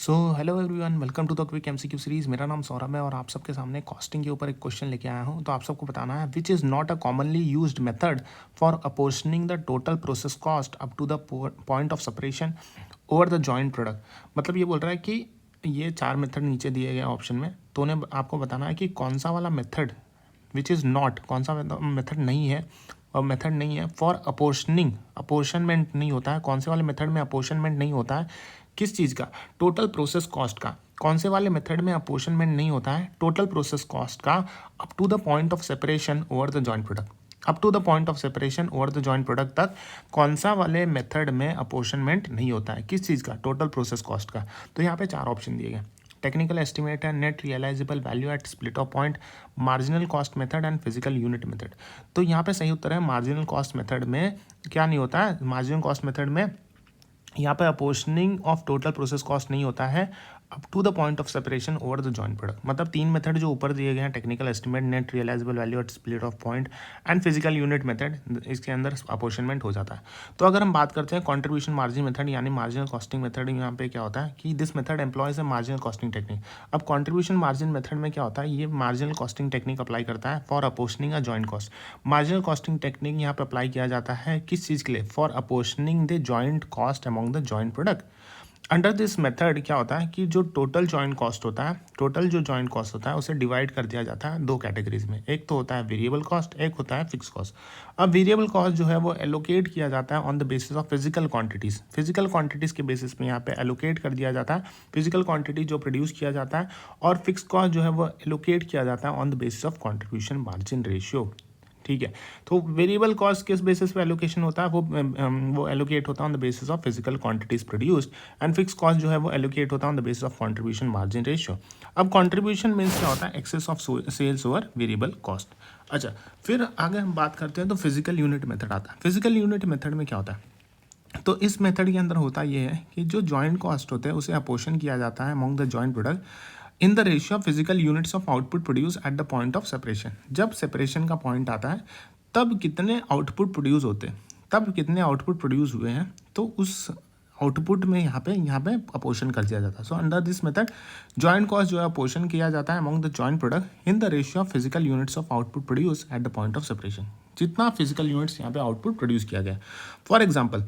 So hello everyone, welcome to the quick MCQ series. मेरा नाम सौरभ है और आप सबके सामने कॉस्टिंग के ऊपर एक क्वेश्चन लेके आया हूँ। तो आप सबको बताना है which is not a commonly used method for apportioning the total process cost up to the point of separation over the joint product. मतलब ये बोल रहा है कि ये चार मेथड नीचे दिए गए ऑप्शन में, तो उन्हें आपको बताना है कि कौन सा वाला मेथड विच इज़ नॉट, कौन सा मेथड नहीं है और मेथड नहीं है फॉर अपोर्शनिंग, अपोर्शनमेंट नहीं होता है, कौन से वाले मेथड में अपोर्शनमेंट नहीं होता है, किस चीज़ का, टोटल प्रोसेस कॉस्ट का। कौन से वाले मेथड में अपोर्शनमेंट नहीं होता है टोटल प्रोसेस कॉस्ट का up to the point of separation over the joint product. Up to the point of separation over the joint product तक कौन सा वाले मेथड में अपोर्शनमेंट नहीं होता है, किस चीज़ का, टोटल प्रोसेस कॉस्ट का। तो यहाँ पे चार ऑप्शन दिए गए, टेक्निकल एस्टिमेट है, net realisable value at split of point, marginal cost method and physical unit method. तो यहाँ पे सही उत्तर है मार्जिनल कॉस्ट मेथड में क्या नहीं होता है, मार्जिनल कॉस्ट मेथड में यहाँ पे apportioning of total process cost नहीं होता है up to the point of separation over the joint product. मतलब तीन मेथड जो ऊपर दिए गए हैं, technical estimate, net realisable value at split of point and physical unit method, इसके अंदर अपोर्शनमेंट हो जाता है। तो अगर हम बात करते हैं कॉन्ट्रीब्यूशन मार्जिन मेथड यानी मार्जिनल कॉस्टिंग मेथड, यहाँ पे क्या होता है कि this method employees A marginal costing technique. अब कॉन्ट्रीब्यूशन मार्जिन मेथड में क्या होता है, ये मार्जिनल कॉस्टिंग टेक्निक अप्लाई करता है for apportioning a joint cost. Marginal costing technique यहाँ पे अप्लाई किया जाता है किस चीज़ के लिए, for apportioning the joint cost among the joint product. Under this method क्या होता है कि जो टोटल जॉइंट कॉस्ट होता है, टोटल जो जॉइंट कॉस्ट होता है उसे डिवाइड कर दिया जाता है दो कैटेगरीज में। एक तो होता है वेरिएबल कॉस्ट, एक होता है फिक्स कॉस्ट। अब वेरिएबल कॉस्ट जो है वो एलोकेट किया जाता है on the basis of physical quantities. Physical quantities के बेसिस पे यहाँ पे एलोकेट कर दिया जाता है फिजिकल क्वांटिटी जो प्रोड्यूस किया जाता है, और फिक्स कॉस्ट जो है वो एलोकेट किया जाता है on the basis of contribution margin ratio. ठीक है, तो वेरिएबल कॉस्ट किस बेसिस पे एलोकेशन होता है, वो एलोकेट होता है on the basis of physical quantities produced, and fix cost जो है वो एलोकेट होता है on the basis of contribution margin ratio. अब कंट्रीब्यूशन मीन्स क्या होता है, excess of sales over variable cost. अच्छा, फिर आगे हम बात करते हैं तो फिजिकल यूनिट मेथड आता है। फिजिकल यूनिट मेथड में क्या होता है, तो इस मेथड के अंदर होता ये है कि जो जॉइंट कॉस्ट होते हैं उसे अपोर्शन किया जाता है among the joint product in the ratio of physical units of output produce at the point of separation. जब सेपरेशन का पॉइंट आता है तब कितने आउटपुट प्रोड्यूस होते हैं, तब कितने आउटपुट प्रोड्यूस हुए हैं, तो उस आउटपुट में यहाँ पे अपोर्शन कर दिया जाता है। So under this method joint cost जो है अपोर्शन किया जाता है among the joint product in the ratio of physical units of output produce at the point of separation. जितना फिजिकल यूनिट्स यहाँ पे आउटपुट प्रोड्यूस किया गया। फॉर एग्जाम्पल,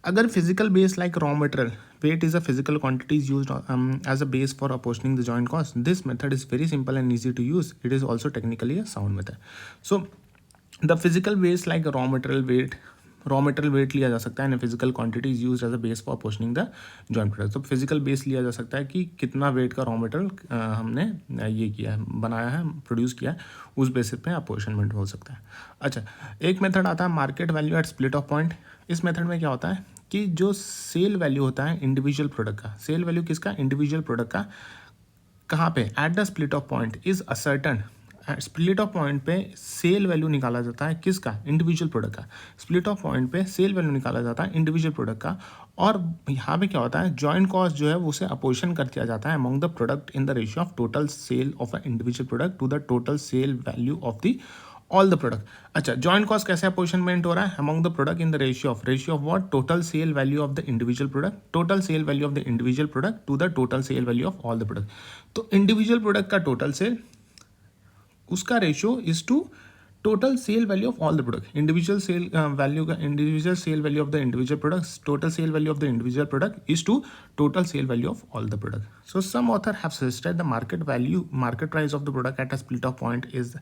अगर physical base like raw material weight is a physical quantity is used as a base for apportioning the joint cost. This method is very simple and easy to use. It is also technically a sound method. So the physical base like raw material weight लिया जा सकता है and physical quantity is used as a base for apportioning the joint product. तो physical base लिया जा सकता है कि कितना weight का raw material हमने ये किया है, बनाया है, प्रोड्यूस किया है, उस बेसिस पे अपोर्शनमेंट हो सकता है। अच्छा, एक मेथड आता है market value at split of point. इस मेथड में क्या होता है कि जो सेल वैल्यू होता है इंडिविजुअल प्रोडक्ट का, सेल वैल्यू किसका, इंडिविजुअल प्रोडक्ट का, कहाँ पे, at the split of point is ascertain. Split of point पे सेल वैल्यू निकाला जाता है किसका, इंडिविजुअल प्रोडक्ट का। स्प्लिट ऑफ पॉइंट पे सेल वैल्यू निकाला जाता है इंडिविजुअल प्रोडक्ट का, और यहाँ पे क्या होता है, जॉइंट कॉस्ट जो है उसे अपोर्शन कर दिया जाता है among the product in the ratio of total sale of a individual product to the total sale value of the all the product. अच्छा, जॉइंट कॉस्ट कैसे अपोर्शनमेंट हो रहा है, among the product in the ratio of what, total sale value of the individual product, total sale value of the individual product to the total sale value of all the product. तो individual product का total sale, उसका ratio is to total sale value of all the product. Individual sale value का, individual sale value of the individual products, total sale value of the individual product is to total sale value of all the product. So some author have suggested the market price of the product at a split of point is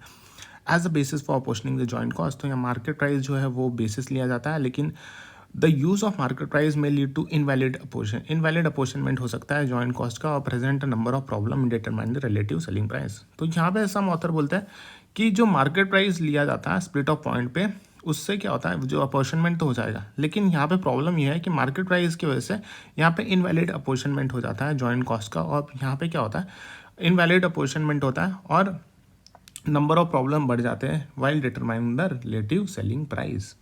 as a basis for apportioning the joint cost. तो यहाँ market price जो है वो basis लिया जाता है, लेकिन the use of market price में लीड टू इनवैलिड अपोर्शनमेंट हो सकता है जॉइंट कॉस्ट का, और present number of problem in determine the relative selling price. तो यहाँ पे सम ऑथर बोलते हैं कि जो मार्केट प्राइस लिया जाता है स्प्लिट ऑफ पॉइंट पे, उससे क्या होता है, जो अपोर्शनमेंट तो हो जाएगा, लेकिन यहाँ पे प्रॉब्लम ये है कि मार्केट प्राइस की वजह से यहाँ पे इनवैलिड अपोर्शनमेंट हो जाता है जॉइंट कॉस्ट का, और यहाँ पे क्या होता है, इनवैलिड अपोर्शनमेंट होता है और नंबर ऑफ प्रॉब्लम बढ़ जाते हैं while determining the relative selling price.